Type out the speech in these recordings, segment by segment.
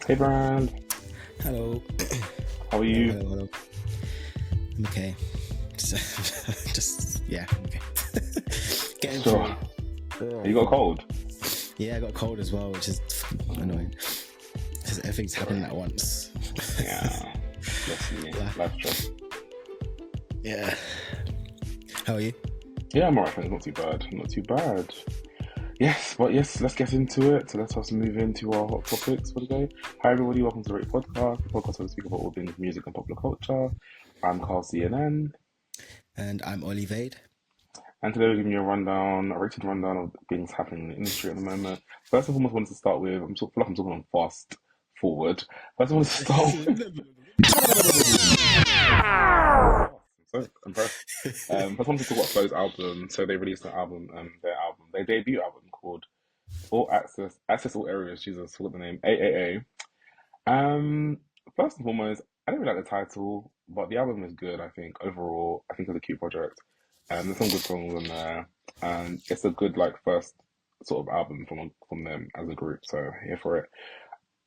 Hey Brand, Hello. how are Hello, you? hello, hello. I'm okay. Just yeah, I'm okay. Getting Sure. through. Oh You got a god. cold? Yeah, I got a cold as well, which is annoying. Because everything's happening at once. Yeah. Bless you. Life. Life stress. Yeah. How are you? Yeah, I'm alright, thanks. Not too bad. Not too bad. Yes, but yes, let's get into it. So let us move into our hot topics for the day. Hi everybody, welcome to the Rate Podcast, the podcast where we speak about all things music and popular culture. I'm Carl CNN, And I'm Olivade. and today we're giving you a rundown, a rated rundown of things happening in the industry at the moment. First and foremost, I wanted to start with, feel like I'm talking on fast forward. First, I wanted to start with so impressed. First, I wanted to talk about Flo's album. So they released an album, their debut album called All Access All Areas. Jesus, what the name? AAA. First and foremost, I don't really like the title, but the album is good. I think overall, I think it's a cute project. There's some good songs on there, and it's a good like first sort of album from them as a group. So here for it.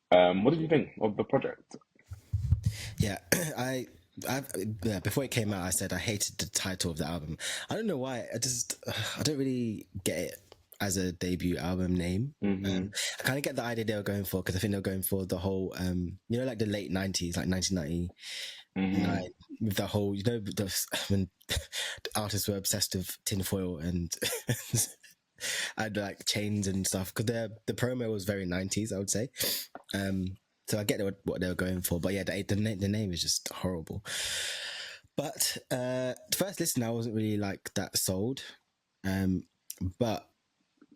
What did you think of the project? Yeah, I yeah, before it came out, I said I hated the title of the album. I don't know why. I don't really get it as a debut album name. Hmm. I kind of get the idea they were going for because I think they were going for the whole, like the late 90s, like 1999, Hmm. with the whole, when the artists were obsessed with tinfoil and and like chains and stuff because the promo was very 90s, I would say. Um, so I get what they were going for, but yeah, the name is just horrible. But the first listen, I wasn't really like that sold. Um, but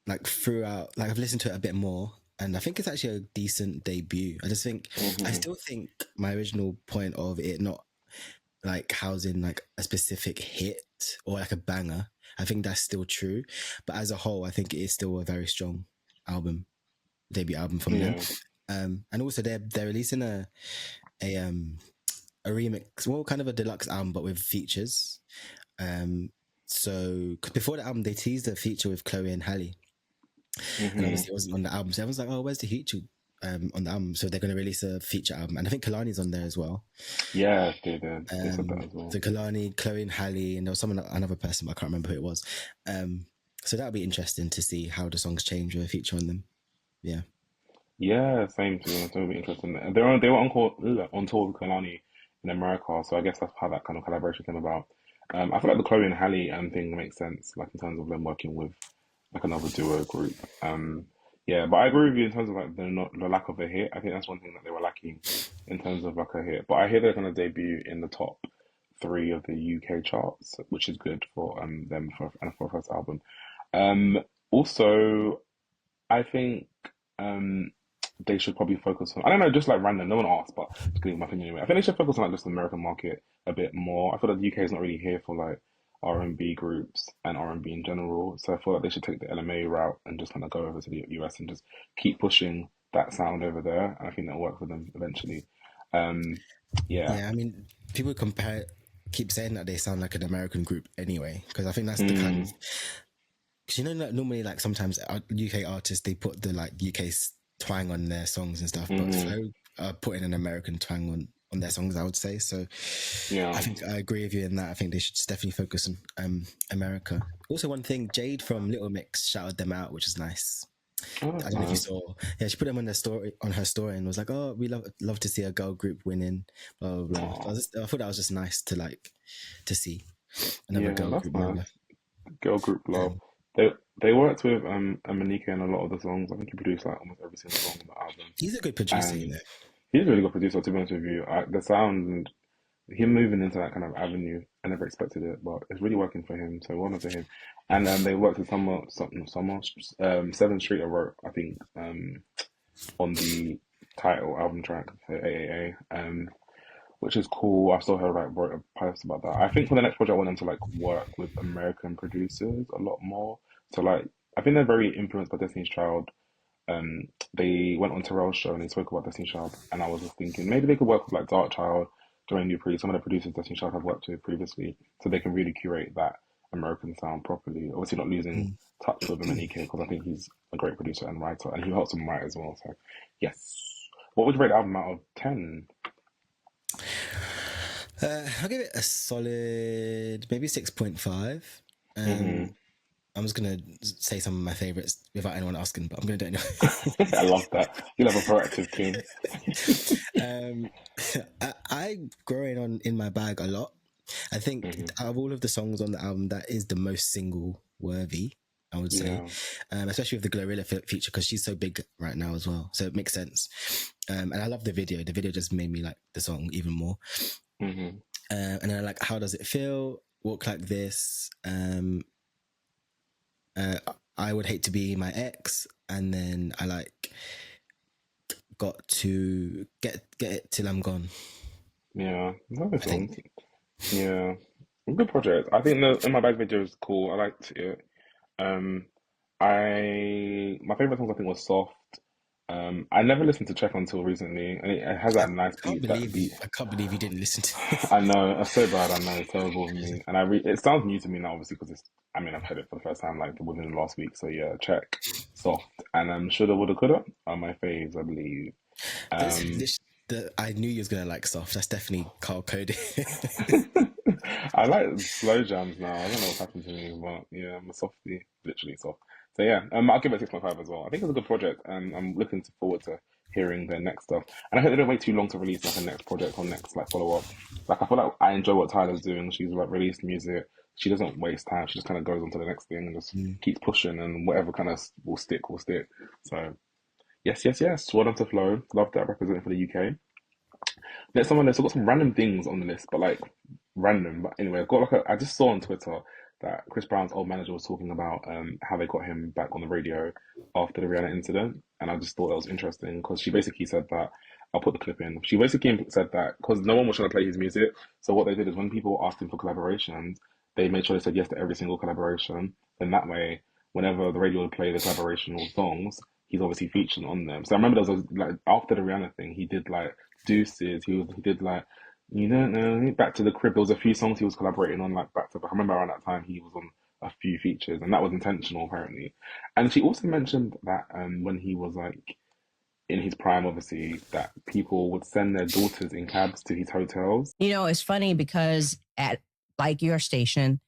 like throughout, like I've listened to it a bit more, and I think it's actually a decent debut. I Hmm. still think my original point of it not like housing like a specific hit or like a banger, I think that's still true. But as a whole, I think it is still a very strong album, debut album from them. Yeah. And also they're releasing a um a remix, well, kind of a deluxe album, but with features. Um, so 'cause before the album, they teased a feature with Chloe and Halle, and Hmm. obviously it wasn't on the album. So everyone's like, "Oh, where's the feature on the album?" So they're going to release a feature album, and I think Kalani's on there as well. Yeah, they did. They said that as well. So Kalani, Chloe, and Halle, and there was another person, but I can't remember who it was. So that'll be interesting to see how the songs change with a feature on them. Yeah. Yeah, same to be honest. It would be interesting. They were on tour with Kalani in America, so I guess that's how that kind of collaboration came about. I feel like the Chloe and Halle thing makes sense, like in terms of them working with like another duo group. Yeah, but I agree with you in terms of like the lack of a hit. I think that's one thing that they were lacking in terms of like a hit. But I hear they're going to debut in the top three of the UK charts, which is good for them for a first album. Um, Also, I think um they should probably focus on, I don't know, just like random, no one asked, but just giving my opinion anyway. I think they should focus on like just the American market a bit more. I feel like the UK is not really here for like R&B groups and R&B in general. So I feel like they should take the LMA route and just kind of go over to the US and just keep pushing that sound over there. And I think that'll work for them eventually. Um yeah. Yeah, I mean, people keep saying that they sound like an American group anyway, because I think that's the kind Mm, of, because like normally like sometimes UK artists they put the like UK twang on their songs and stuff, but mm-hmm, Flo are putting an American twang on their songs, I would say. So I yeah. think I agree with you in that. I think they should definitely focus on America. Also, one thing, Jade from Little Mix shouted them out, which is nice. Oh, I that's don't know if you nice. saw. Yeah, she put them on her story and was like, "Oh, we love to see a girl group winning." Blah blah blah. Oh, I thought that was just nice to see another yeah, girl that's group nice. member. Girl group love. Um, They worked with Manika in a lot of the songs. I think he produced like almost every single song on the album. he's a good producer, you And know. he's a really good producer, to be honest with you. The sound and him moving into that kind of avenue, I never expected it, but it's really working for him. So well done to him. And they worked with Seventh Street. I wrote, I think, on the title album track, so AAA. Which is cool. I saw her like wrote a post about that. I think for the next project, I want them to like work with American producers a lot more. So like, I think they're very influenced by Destiny's Child. They went on Terrell's show and they spoke about Destiny's Child, and I was just thinking maybe they could work with like Dark Child, Joanne Dupree, some of the producers Destiny's Child have worked with previously, so they can really curate that American sound properly. Obviously, not losing Mm. touch with Emenike because I think he's a great producer and writer, and he helps them write as well. So, yes. What would you rate the album out of 10? I'll give it a solid, maybe 6.5. Hmm. I'm just gonna say some of my favorites without anyone asking, but I'm gonna do it I love that. You'll have a proactive king. anyway. I growing on In My Bag a lot. I think Hmm. out of all of the songs on the album, that is the most single worthy, I would say, Yeah. especially with the Glorilla feature because she's so big right now as well. So it makes sense. And I love the video. The video just made me like the song even more. Hmm. And I like How Does It Feel? Walk Like This. I Would Hate to Be My Ex. And then I like Got to Get It Till I'm Gone, Yeah. Another I song. think. Yeah. Good project. I think the In My Bag video is cool. I liked it. Um, my favorite songs I think was Soft. I never listened to Check until recently, and it has that nice beat. That beat. I can't believe you didn't listen to I know, it's so bad. I know, it's terrible of me. And it sounds new to me now, obviously, because I mean, I've heard it for the first time like within the last week. So yeah, Check, Soft, and Shoulda, Woulda, Coulda are my faves, I believe. this. Um, I knew you was gonna like Soft. That's definitely Carl coded. I like slow jams now. I don't know what's happened to me, but yeah, I'm a softie, literally soft. So yeah, I'll give it 6.5 as well. I think it's a good project, and I'm looking forward to hearing their next stuff. And I hope they don't wait too long to release like a next project or next like follow up. Like I feel like I enjoy what Tyler's doing. She's like released music. She doesn't waste time. She just kind of goes on to the next thing and just Mm. keeps pushing, and whatever kind of will stick will stick. So yes, yes, yes. Well done to Flo. Love that representing for the UK. There's someone else. I've got some random things on the list, but like random. But anyway, I've got like I just saw on Twitter that Chris Brown's old manager was talking about how they got him back on the radio after the Rihanna incident, and I just thought that was interesting because she basically said that I'll put the clip in. She basically said that because no one was trying to play his music, so what they did is when people asked him for collaborations, they made sure they said yes to every single collaboration. And that way, whenever the radio would play the collaboration or songs, he's obviously featured on them. So I remember there was like after the Rihanna thing, he did like Deuces. He did like you don't know Back to the Crib. There was a few songs he was collaborating on like back to back. I remember around that time he was on a few features, and that was intentional apparently. And she also mentioned that when he was like in his prime, obviously, that people would send their daughters in cabs to his hotels. You know, it's funny because at like your station,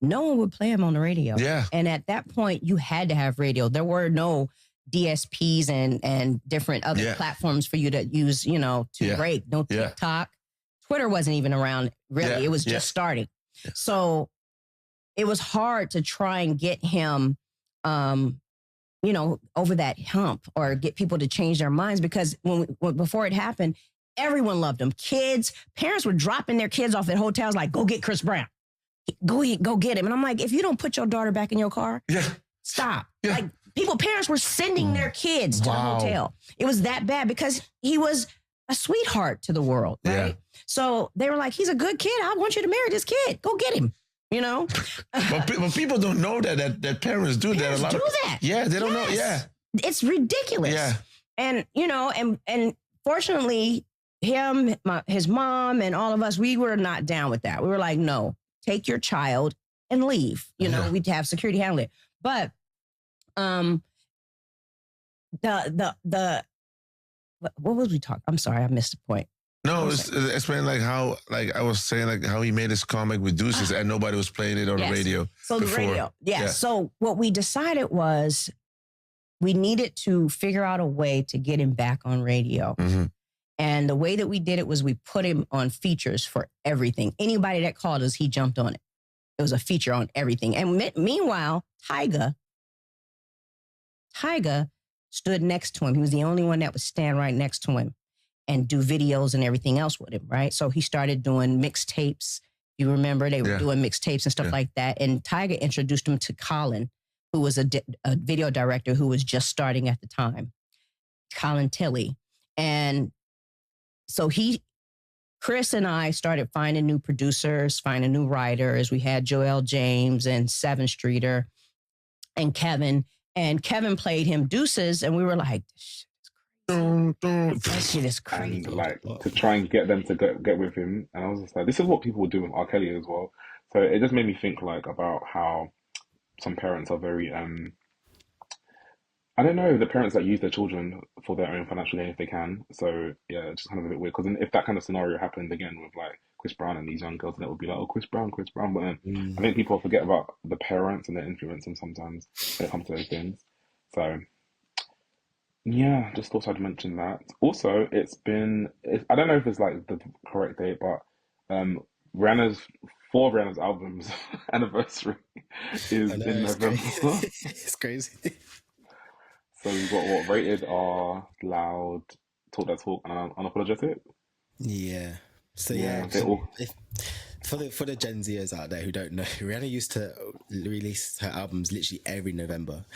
no one would play him on the radio. Yeah. And at that point, you had to have radio. There were no DSPs and different other platforms for you to use, you know, to break. No TikTok. Twitter wasn't even around, really. It was just starting. Yeah. So it was hard to try and get him, you know, over that hump or get people to change their minds because before it happened, everyone loved him. Kids, parents were dropping their kids off at hotels like, go get Chris Brown. Go get him. And I'm like, if you don't put your daughter back in your car, stop. Yeah. Like parents were sending their kids to the hotel. It was that bad because he was a sweetheart to the world, right? Yeah. So they were like, he's a good kid. I want you to marry this kid. Go get him. You know? But people don't know that parents do that. A lot do of, that. Yeah, they don't know. Yeah. It's ridiculous. Yeah. And, you know, and fortunately, his mom and all of us, we were not down with that. We were like, no, take your child and leave. You know, we'd have security handle it. But what was we talking? I'm sorry, I missed the point. No, it's explain like how, like I was saying, like how he made his comic with Deuces and nobody was playing it on the radio. So before. the radio, So what we decided was we needed to figure out a way to get him back on radio. Mm-hmm. And the way that we did it was we put him on features for everything. Anybody that called us, he jumped on it. It was a feature on everything. And meanwhile, Tyga stood next to him. He was the only one that would stand right next to him and do videos and everything else with him, right? So he started doing mixtapes. You remember they were doing mixtapes and stuff like that. And Tyga introduced him to Colin, who was a video director who was just starting at the time, Colin Tilley. And so Chris and I started finding new producers, finding new writers. We had Joel James and Seven Streeter and Kevin. And Kevin played him Deuces, and we were like, that shit is crazy. And like to try and get them to get with him. And I was just like, this is what people would do with R. Kelly as well. So it just made me think like about how some parents are very I don't know the parents that use their children for their own financial gain if they can. So yeah, it's just kind of a bit weird. Because if that kind of scenario happened again with like Chris Brown and these young girls, then it would be like, oh, Chris Brown, Chris Brown. But then I Mm. think people forget about the parents and their influence and sometimes when it comes to those things. So yeah, just thought I'd mention that. Also, I don't know if it's like the correct date, but um, Rihanna's four of Rihanna's albums anniversary I is know, in it's crazy. November. It's crazy. So we've got what rated R, loud, talk that talk, and unapologetic. Yeah. So yeah, Yeah, they all. if, for the Gen Zers out there who don't know, Rihanna used to release her albums literally every November,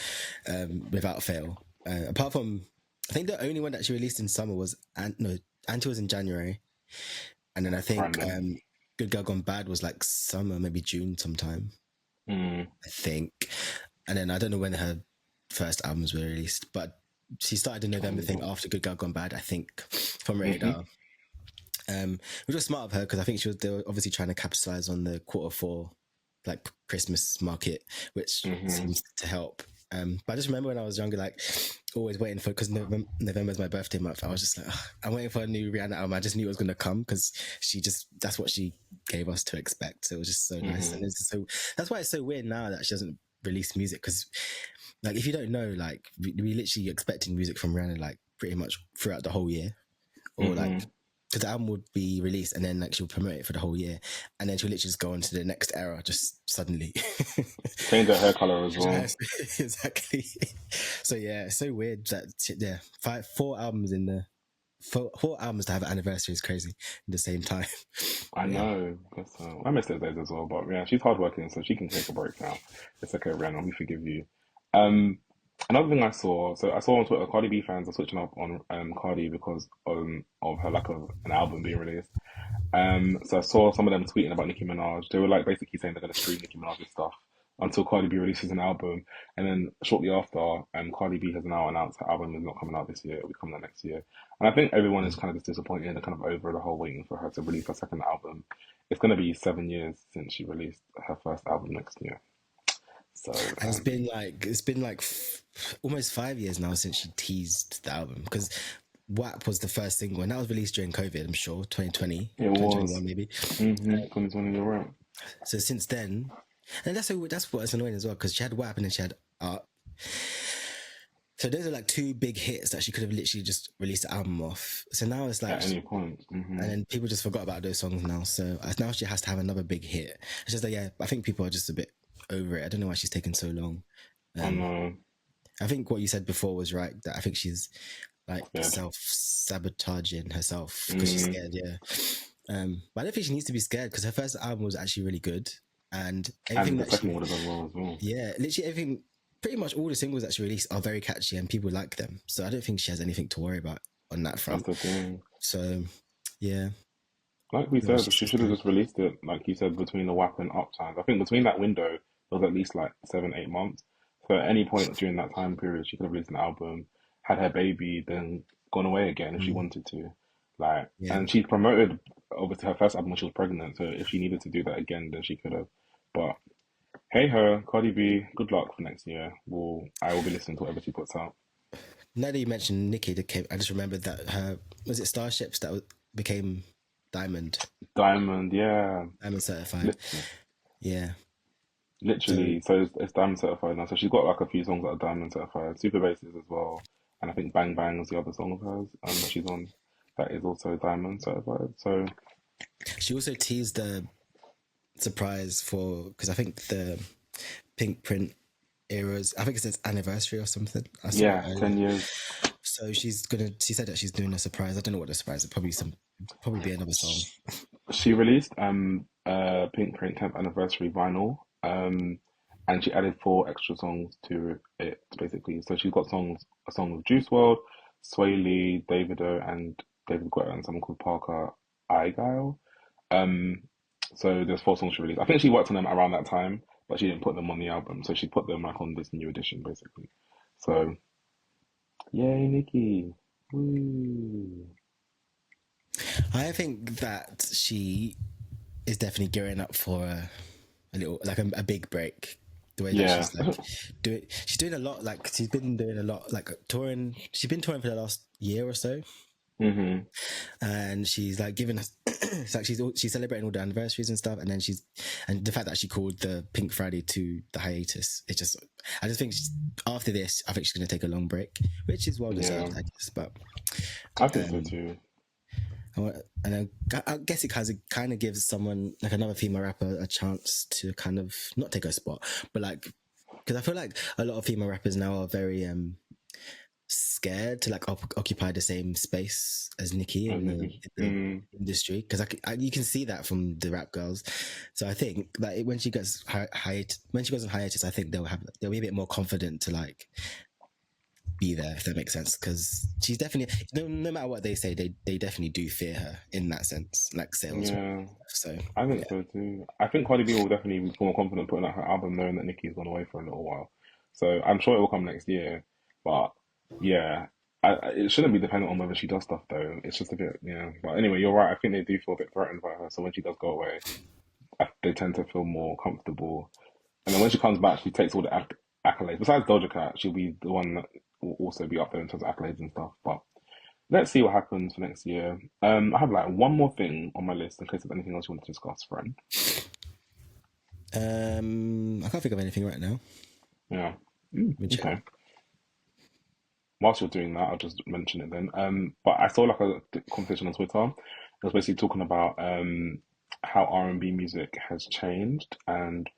without fail. Apart from, I think the only one that she released in summer was Anti was in January, and then I think Random. Good Girl Gone Bad was like summer, maybe June sometime. Mm. I think, and then I don't know when her first albums were released, but she started the November thing after Good Girl Gone Bad, I think, from Rated Mm-hmm. R. Which was smart of her because I think they were obviously trying to capitalize on the Q4 like Christmas market, which Mm-hmm. seems to help. But I just remember when I was younger, like always waiting for, because November is my birthday month. I was just like, "Ugh, I'm waiting for a new Rihanna album. I just knew it was going to come because that's what she gave us to expect. So it was just so nice, Mm-hmm. and that's why it's so weird now that she doesn't release music, because like if you don't know, like we literally expecting music from Rihanna like pretty much throughout the whole year, or like Mm-hmm. because the album would be released and then like she'll promote it for the whole year, and then she'll literally just go on to the next era just suddenly. Change their hair color as well. Yes, exactly. So yeah, it's so weird that yeah, four albums to have an anniversary is crazy at the same time. I But yeah. know. Guess so. I miss those days as well, but yeah, she's hardworking, so she can take a break now. It's okay, Rihanna. We forgive you. Um, Another thing I saw, so I saw on Twitter, Cardi B fans are switching up on Cardi because of her lack of an album being released. So I saw some of them tweeting about Nicki Minaj. They were like basically saying they're going to stream Nicki Minaj's stuff until Cardi B releases an album. And then shortly after, Cardi B has now announced her album is not coming out this year; it'll be coming out next year. And I think everyone is kind of just disappointed and kind of over the whole waiting for her to release her second album. It's going to be 7 years since she released her first album next year. So And almost 5 years now since she teased the album, because WAP was the first single and that was released during COVID, I'm sure, 2020, it was 2021 maybe. 2020. You're right. So since then, and that's what's annoying as well, because she had WAP and then she had Art. So those are like two big hits that she could have literally just released the album off. So now it's like, At any point. and then people just forgot about those songs now. So now she has to have another big hit. It's just like, yeah, I think people are just a bit over it. I don't know why she's taking so long. I know. I think what you said before was right, that I think she's like Scared. self-sabotaging herself because she's scared, yeah. But I don't think she needs to be scared, because her first album was actually really good. And everything And the that second she, one would have done well as well. yeah, literally everything, pretty much all the singles that she released are very catchy and people like them. So I don't think she has anything to worry about on that That's front. the thing. So yeah. Like we No, said, she's she just should have scared. just released it, like you said, between the WAP and Up times. I think between that window, it was at least like 7, 8 months. So at any point during that time period, she could have released an album, had her baby, then gone away again if she wanted to. Like, Yeah. and she promoted obviously her first album when she was pregnant. So if she needed to do that again, then she could have. But hey ho, Cardi B, good luck for next year. I will be listening to whatever she puts out. Now that you mentioned Nicki, I just remembered that her, was it Starships that became Diamond Diamond, yeah, certified? literally. Yeah. So Literally, so it's Diamond certified now. So she's got like a few songs that are Diamond certified, Super Basses as well, and I think Bang Bang is the other song of hers that she's on that is also Diamond certified. So she also teased the surprise for, because I think the Pink Print era's, I think it says anniversary or something. I saw it yeah, earlier. 10 years. So she said that she's doing a surprise. I don't know what the surprise is. Probably be another song. She released Pink Print 10th anniversary vinyl and she added 4 extra songs to it basically. So she's got a song with Juice WRLD, Sway Lee, Davido, and David Guetta, and someone called Parker Igile. Um, so there's 4 songs she released. I think she worked on them around that time, but she didn't put them on the album. So she put them like on this new edition, basically. So yay, Nicki! Woo! I think that she is definitely gearing up for a little, like a big break. The way that she's like she's doing a lot. Like she's been doing a lot, like touring. She's been touring for the last year or so. Mm-hmm. And she's like giving us it's like she's celebrating all the anniversaries and stuff, and then and the fact that she called the Pink Friday to the hiatus, I just think after this I think she's going to take a long break, which is well deserved, I guess. But I think so too. And I guess it kind of gives someone like another female rapper a chance to kind of not take her spot, but like, because I feel like a lot of female rappers now are very scared to like occupy the same space as Nicki in the industry, because you can see that from the rap girls. So I think that when she goes on hiatus, I think they'll be a bit more confident to like be there, if that makes sense, because she's definitely no matter what they say, they definitely do fear her in that sense, like sales. So I think so too. I think Cardi B will definitely be more confident putting out her album knowing that Nicki's gone away for a little while. So I'm sure it will come next year, but yeah, it shouldn't be dependent on whether she does stuff though. It's just a bit, But anyway, you're right. I think they do feel a bit threatened by her. So when she does go away, they tend to feel more comfortable. And then when she comes back, she takes all the accolades. Besides Doja Cat, she'll be the one that will also be up there in terms of accolades and stuff. But let's see what happens for next year. I have like one more thing on my list in case there's anything else you want to discuss, friend. I can't think of anything right now. Yeah. Okay. Whilst you're doing that, I'll just mention it then. But I saw like a conversation on Twitter. It was basically talking about how R&B music has changed and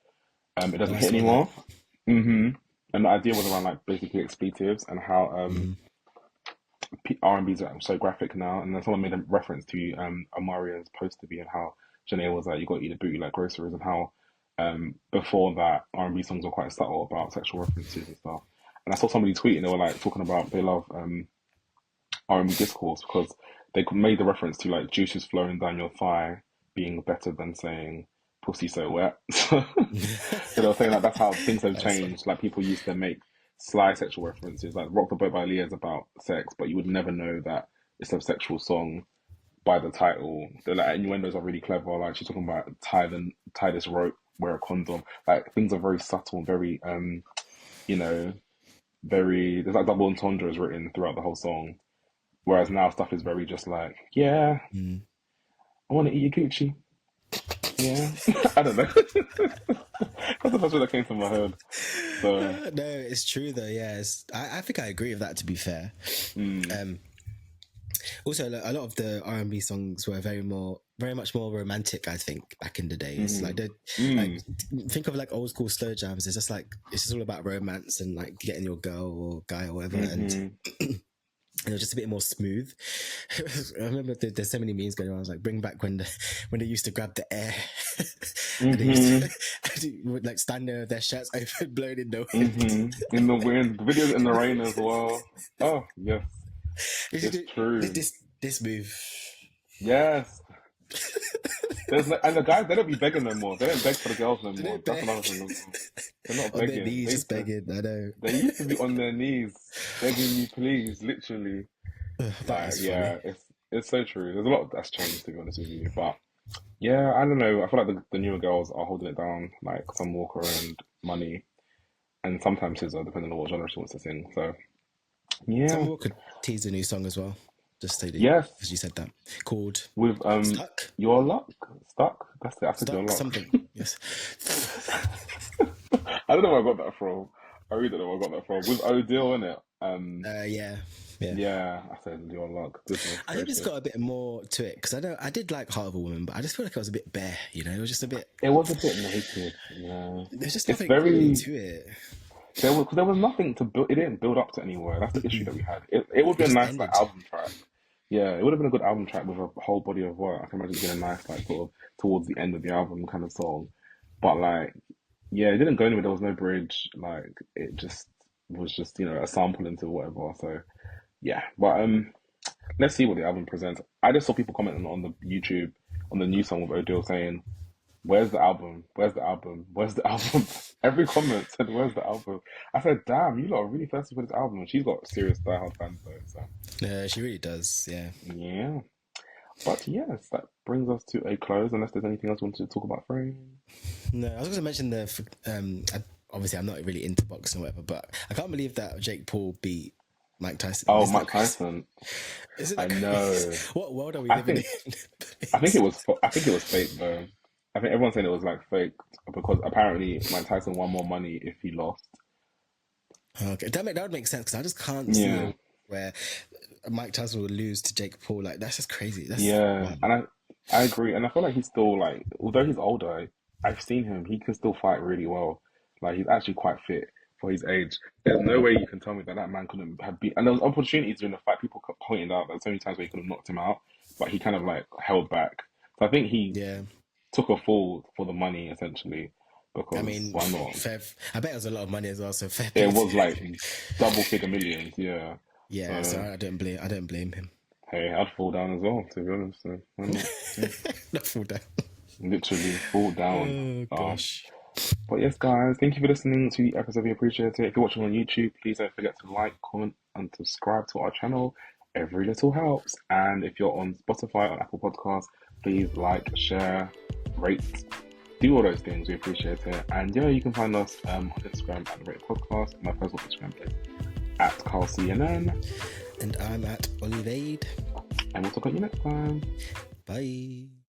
it doesn't hit anymore. Mm-hmm. And the idea was around like basically expletives and how R&B's are so graphic now. And then someone made a reference to Amaria's poster and how Janae was like, you got to eat a booty like groceries, and how before that R&B songs were quite subtle about sexual references and stuff. And I saw somebody tweet and they were like talking about they love R&B discourse because they made the reference to like juices flowing down your thigh being better than saying pussy so wet. So they were saying like that's how things have changed. Like people used to make sly sexual references, like Rock the Boat by Leah is about sex, but you would never know that it's a sexual song by the title. The like innuendos are really clever. Like she's talking about tie this rope, wear a condom. Like things are very subtle and very very, there's like double entendres written throughout the whole song. Whereas now stuff is very just like, I want to eat your Gucci. Yeah. I don't know. That's the first word that came to my head. So. No, it's true though, yeah. I think I agree with that, to be fair. Also, a lot of the R&B songs were very much more romantic, I think, back in the days. Like, think of like old school slow jams. It's just all about romance and like getting your girl or guy or whatever, and it was just a bit more smooth. I remember there's so many memes going around. I was like, bring back when they used to grab the air, and they used to like stand there with their shirts open, blowing in the wind. In the wind, the videos in the rain as well. Oh yes. It's true. This move. Yes. And the guys, they don't be begging no more. They don't beg for the girls no more. That's another thing. They're not begging. On their knees, just begging. I know. They used to be on their knees, begging me, please, literally. It's so true. There's a lot that's changed, to be honest with you. But yeah, I don't know. I feel like the newer girls are holding it down, like Sam Walker and Money, and sometimes SZA, depending on what genre she wants to sing. So. Yeah. Sam Walker teased a new song as well. Just say that. Yes. As you said that. Called with Stuck. Your Luck. Stuck? That's it. I said Your Luck. Something. Yes. I don't know where I got that from. I really don't know where I got that from. With Odile in it. Yeah. Yeah, I said Your Luck. Goodness I think it's got a bit more to it because I did like Heart of a Woman, but I just feel like it was a bit bare. It was just a bit. It was a bit naked. Yeah. There's just nothing really to it. There was nothing to build. It didn't build up to anywhere. That's the issue that we had. It would be a nice like album track. Yeah, it would have been a good album track with a whole body of work. I can imagine it being a nice like sort of towards the end of the album kind of song. But like, yeah, it didn't go anywhere. There was no bridge. Like it just was just a sample into whatever. So yeah, but let's see what the album presents. I just saw people commenting on the YouTube on the new song with Odile saying, "Where's the album? Where's the album? Where's the album?" Every comment said, "Where's the album?" I said, "Damn, you lot are really thirsty for this album." And she's got serious diehard fans though. So. Yeah, she really does. Yeah. Yeah. But yes, that brings us to a close. Unless there's anything else you want to talk about, Frame. No, I was going to mention obviously I'm not really into boxing or whatever, but I can't believe that Jake Paul beat Mike Tyson. Oh, Isn't that Mike crazy? Tyson. Isn't I that crazy? know. What world are we I living think in? I think it was fake though. I think everyone's saying it was like fake because apparently Mike Tyson won more money if he lost. Okay, that would make sense because I just can't see Yeah, where Mike Tyson would lose to Jake Paul. Like that's just crazy. That's yeah, wild. and I agree, and I feel like he's still like, although he's older, I've seen him. He can still fight really well. Like he's actually quite fit for his age. There's no way you can tell me that that man couldn't have beat. And there was opportunities during the fight. People kept pointing out that so many times where he could have knocked him out, but he kind of like held back. So I think he Yeah, took a fall for the money essentially I because mean, why not? fair. I bet it was a lot of money as well. So fair It play was to like double figure millions, yeah. yeah. So So I don't blame him. hey, I'd fall down as well, to be honest. So why not? Yeah. Not fall down. Literally fall down. Oh Um, gosh. but yes, guys, thank you for listening to the episode. We appreciate it. If you're watching on YouTube, please don't forget to like, comment, and subscribe to our channel. Every little helps. And if you're on Spotify or Apple Podcasts, please like, share, rate, do all those things. We appreciate it. And yeah, you can find us on Instagram at the Rate Podcast. My personal Instagram is at CarlCNN. And I'm at Olivade. And we'll talk to you next time. Bye.